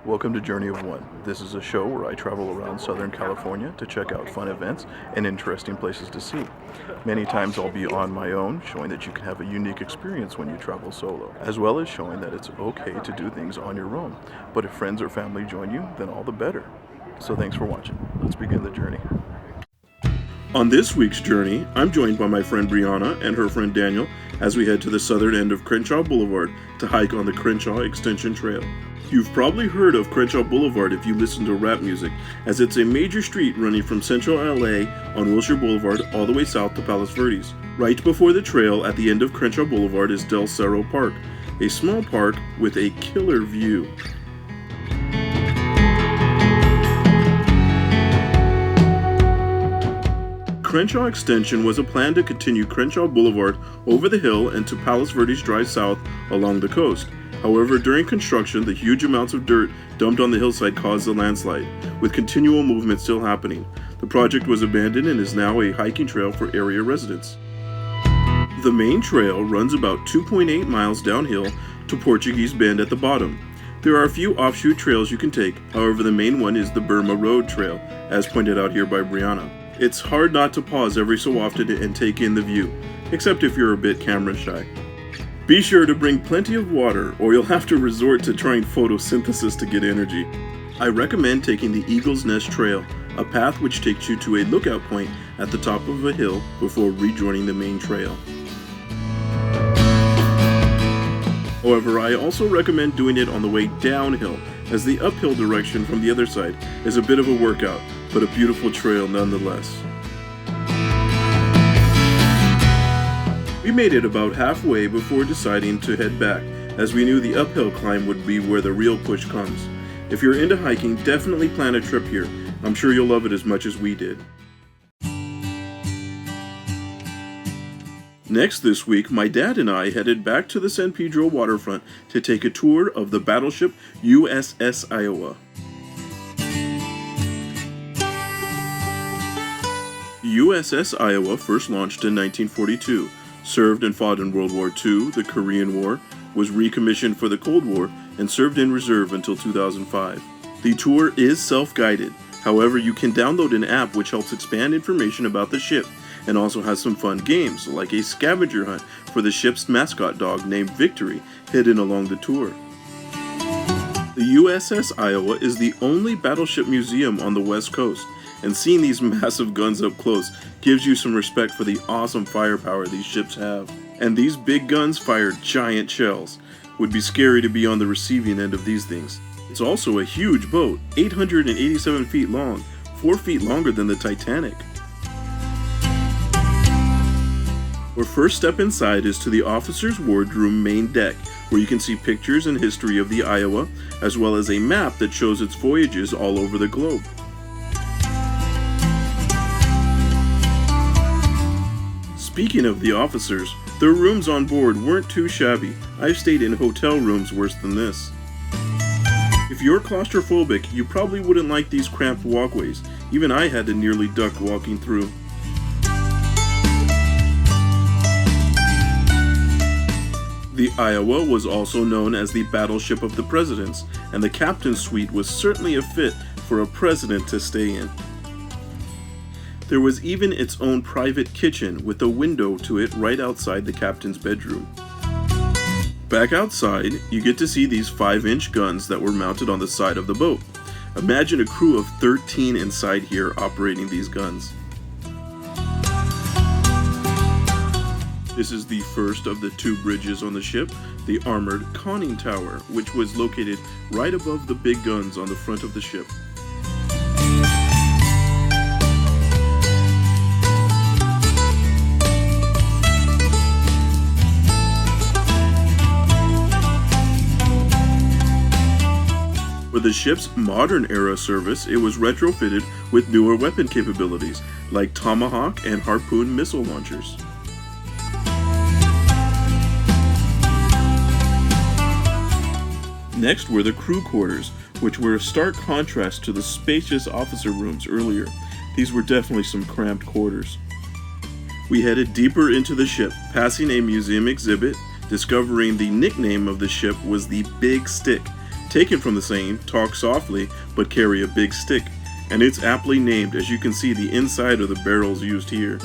Welcome to Journey of One. This is a show where I travel around Southern California to check out fun events and interesting places to see. Many times I'll be on my own, showing that you can have a unique experience when you travel solo, as well as showing that it's okay to do things on your own. But if friends or family join you, then all the better. So thanks for watching. Let's begin the journey. On this week's journey, I'm joined by my friend Briana and her friend Daniel as we head to the southern end of Crenshaw Boulevard to hike on the Crenshaw Extension Trail. You've probably heard of Crenshaw Boulevard if you listen to rap music, as it's a major street running from central LA on Wilshire Boulevard all the way south to Palos Verdes. Right before the trail at the end of Crenshaw Boulevard is Del Cerro Park, a small park with a killer view. Crenshaw Extension was a plan to continue Crenshaw Boulevard over the hill and to Palos Verdes Drive south along the coast. However, during construction, the huge amounts of dirt dumped on the hillside caused a landslide, with continual movement still happening. The project was abandoned and is now a hiking trail for area residents. The main trail runs about 2.8 miles downhill to Portuguese Bend at the bottom. There are a few offshoot trails you can take, however the main one is the Burma Road Trail, as pointed out here by Briana. It's hard not to pause every so often and take in the view, except if you're a bit camera shy. Be sure to bring plenty of water, or you'll have to resort to trying photosynthesis to get energy. I recommend taking the Eagle's Nest Trail, a path which takes you to a lookout point at the top of a hill before rejoining the main trail. However, I also recommend doing it on the way downhill, as the uphill direction from the other side is a bit of a workout, but a beautiful trail nonetheless. We made it about halfway before deciding to head back, as we knew the uphill climb would be where the real push comes. If you're into hiking, definitely plan a trip here. I'm sure you'll love it as much as we did. Next this week, my dad and I headed back to the San Pedro waterfront to take a tour of the Battleship USS Iowa. The USS Iowa first launched in 1942, served and fought in World War II, the Korean War, was recommissioned for the Cold War, and served in reserve until 2005. The tour is self-guided, however you can download an app which helps expand information about the ship, and also has some fun games, like a scavenger hunt for the ship's mascot dog named Victory, hidden along the tour. The USS Iowa is the only battleship museum on the West Coast, and seeing these massive guns up close gives you some respect for the awesome firepower these ships have. And these big guns fire giant shells. Would be scary to be on the receiving end of these things. It's also a huge boat, 887 feet long, 4 feet longer than the Titanic. Our first step inside is to the officer's wardroom main deck, where you can see pictures and history of the Iowa, as well as a map that shows its voyages all over the globe. Speaking of the officers, their rooms on board weren't too shabby. I've stayed in hotel rooms worse than this. If you're claustrophobic, you probably wouldn't like these cramped walkways. Even I had to nearly duck walking through. The Iowa was also known as the Battleship of the Presidents, and the captain's suite was certainly a fit for a president to stay in. There was even its own private kitchen with a window to it right outside the captain's bedroom. Back outside, you get to see these 5-inch guns that were mounted on the side of the boat. Imagine a crew of 13 inside here operating these guns. This is the first of the 2 bridges on the ship, the armored conning tower, which was located right above the big guns on the front of the ship. For the ship's modern era service, it was retrofitted with newer weapon capabilities, like Tomahawk and Harpoon missile launchers. Next were the crew quarters, which were a stark contrast to the spacious officer rooms earlier. These were definitely some cramped quarters. We headed deeper into the ship, passing a museum exhibit, discovering the nickname of the ship was the Big Stick, Taken from the saying, talk softly, but carry a big stick, and it's aptly named as you can see the inside of the barrels used here.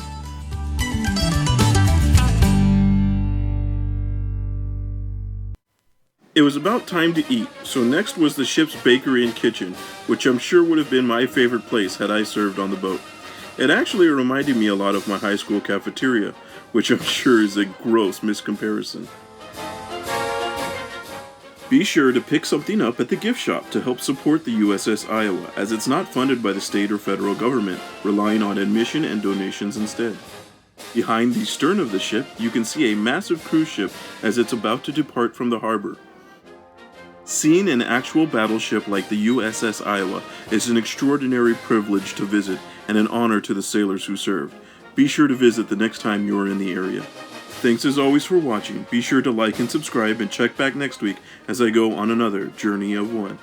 It was about time to eat, so next was the ship's bakery and kitchen, which I'm sure would have been my favorite place had I served on the boat. It actually reminded me a lot of my high school cafeteria, which I'm sure is a gross miscomparison. Be sure to pick something up at the gift shop to help support the USS Iowa, as it's not funded by the state or federal government, relying on admission and donations instead. Behind the stern of the ship, you can see a massive cruise ship as it's about to depart from the harbor. Seeing an actual battleship like the USS Iowa is an extraordinary privilege to visit and an honor to the sailors who served. Be sure to visit the next time you're in the area. Thanks as always for watching. Be sure to like and subscribe and check back next week as I go on another Journey of One.